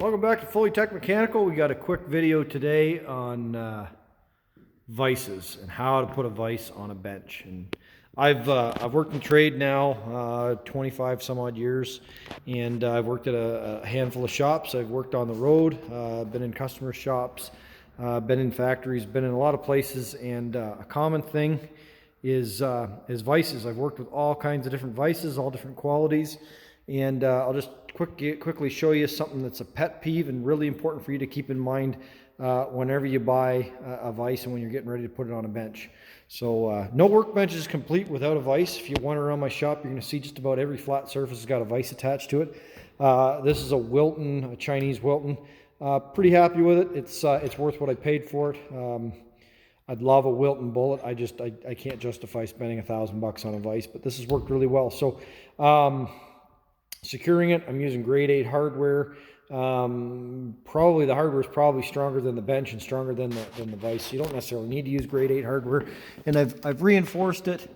Welcome back to Fully Tech Mechanical. We got a quick video today on vices and how to put a vise on a bench. And I've worked in trade now 25 some odd years, and I've worked at a handful of shops. I've worked on the road, been in customer shops, been in factories, been in a lot of places. And a common thing is vices. I've worked with all kinds of different vices, all different qualities. And I'll just quickly show you something that's a pet peeve and really important for you to keep in mind whenever you buy a vise and when you're getting ready to put it on a bench. So no workbench is complete without a vise. If you wander around my shop, you're going to see just about every flat surface has got a vise attached to it. This is a Wilton, a Chinese Wilton. Pretty happy with it. It's worth what I paid for it. I'd love a Wilton bullet. I can't justify spending $1,000 on a vise, but this has worked really well. So securing it, I'm using grade 8 hardware. Probably the hardware is probably stronger than the bench and stronger than the vise. You don't necessarily need to use grade 8 hardware. And I've reinforced it.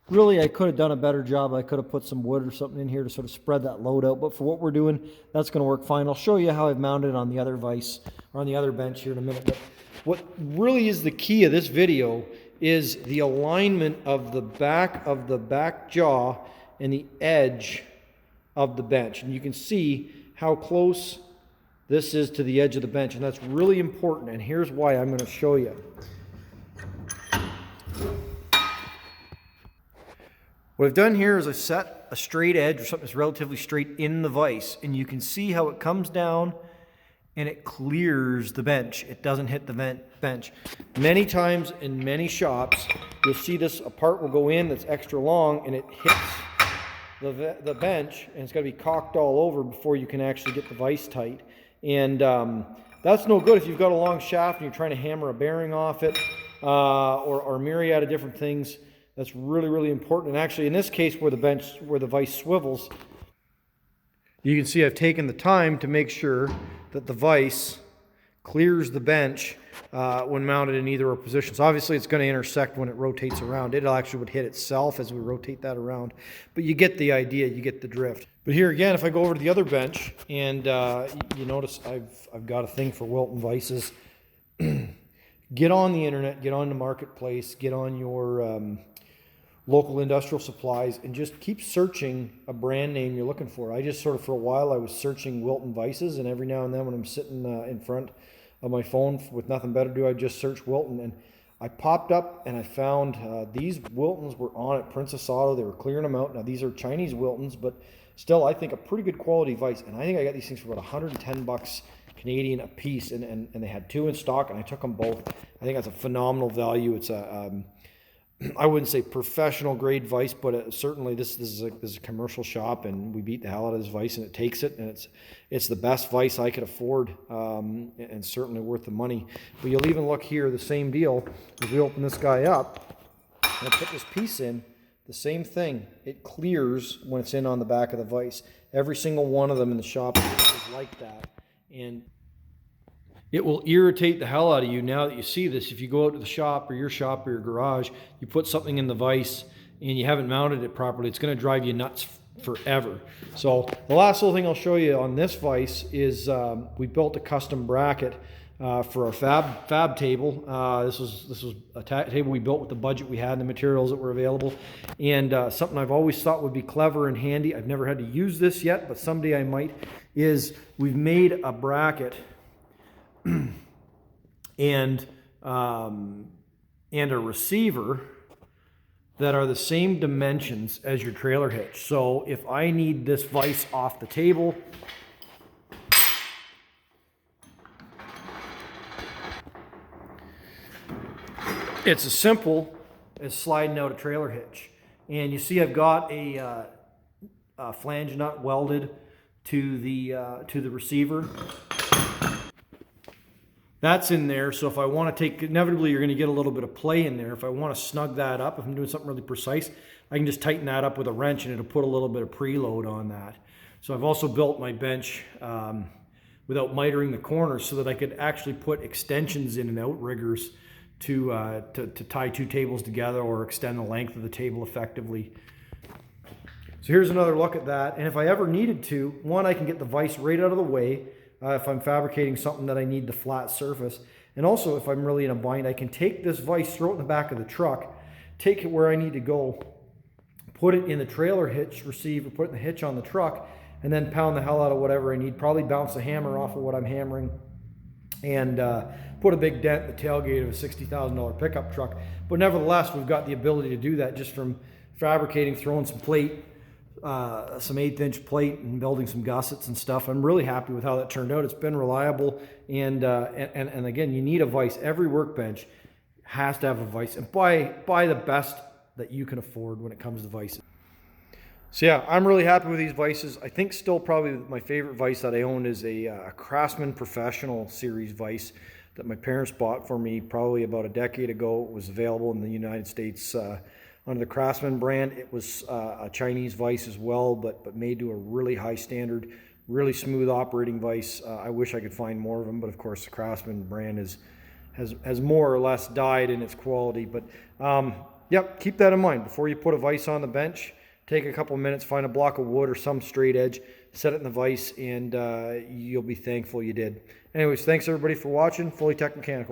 Really, I could have done a better job. I could have put some wood or something in here to sort of spread that load out. But for what we're doing, that's going to work fine. I'll show you how I've mounted it on the other vise or on the other bench here in a minute. But what really is the key of this video is the alignment of the back jaw and the edge of the bench. And you can see how close this is to the edge of the bench, and that's really important. And here's why I'm going to show you. What I've done here is I've set a straight edge or something that's relatively straight in the vise, and you can see how it comes down and it clears the bench. It doesn't hit the bench. Many times in many shops, you'll see this, a part will go in that's extra long and it hits the bench, and it's got to be caulked all over before you can actually get the vise tight. And that's no good if you've got a long shaft and you're trying to hammer a bearing off it or a myriad of different things. That's really, really important. And actually in this case where the vise swivels, you can see I've taken the time to make sure that the vise clears the bench when mounted in either position. So obviously it's going to intersect when it rotates around. It actually would hit itself as we rotate that around. But you get the idea, you get the drift. But here again, if I go over to the other bench, and you notice I've got a thing for Wilton vices. Get on the internet, get on the marketplace, get on your local industrial supplies, and just keep searching a brand name you're looking for. I just sort of, for a while, I was searching Wilton vices, and every now and then when I'm sitting in front of my phone with nothing better to do, I just search Wilton, and I popped up and I found these Wiltons were on at Princess Auto. They were clearing them out. Now these are Chinese Wiltons, but still I think a pretty good quality vise, and I think I got these things for about $110 Canadian a piece, and they had 2 in stock, and I took them both. I think that's a phenomenal value. It's a I wouldn't say professional grade vise, but certainly this is a commercial shop, and we beat the hell out of this vise, and it takes it, and it's the best vise I could afford, and certainly worth the money. But you'll even look here, the same deal. As we open this guy up and put this piece in, the same thing. It clears when it's in on the back of the vise. Every single one of them in the shop is like that, and it will irritate the hell out of you now that you see this. If you go out to the shop or your garage, you put something in the vise and you haven't mounted it properly, it's going to drive you nuts forever. So the last little thing I'll show you on this vise is we built a custom bracket for our fab table. This was a table we built with the budget we had and the materials that were available. And something I've always thought would be clever and handy, I've never had to use this yet, but someday I might, is we've made a bracket and a receiver that are the same dimensions as your trailer hitch. So if I need this vise off the table, it's as simple as sliding out a trailer hitch. And you see I've got a flange nut welded to the receiver. That's in there, so if I want to take, inevitably you're going to get a little bit of play in there. If I want to snug that up, if I'm doing something really precise, I can just tighten that up with a wrench and it'll put a little bit of preload on that. So I've also built my bench without mitering the corners so that I could actually put extensions in and outriggers to tie 2 tables together or extend the length of the table effectively. So So here's another look at that. And if I ever needed to, one, I can get the vise right out of the way if I'm fabricating something that I need the flat surface. And also, if I'm really in a bind, I can take this vise, throw it in the back of the truck, take it where I need to go, put it in the trailer hitch receiver, put it in the hitch on the truck, and then pound the hell out of whatever I need. Probably bounce the hammer off of what I'm hammering, and put a big dent in the tailgate of a $60,000 pickup truck. But nevertheless, we've got the ability to do that just from fabricating, throwing some plate, some 1/8 inch plate, and building some gussets and stuff. I'm really happy with how that turned out. It's been reliable, and again, you need a vise. Every workbench has to have a vise, and buy the best that you can afford when it comes to vices. So yeah, I'm really happy with these vices. I think still probably my favorite vise that I own is a Craftsman Professional Series vise that my parents bought for me probably about a decade ago. It was available in the United States under the Craftsman brand. It was a Chinese vise as well, but made to a really high standard, really smooth operating vise. I wish I could find more of them, but of course the Craftsman brand has more or less died in its quality. But yep, keep that in mind before you put a vise on the bench. Take a couple minutes, find a block of wood or some straight edge, set it in the vise, and you'll be thankful you did. Anyways, thanks everybody for watching. Fully Tech Mechanical.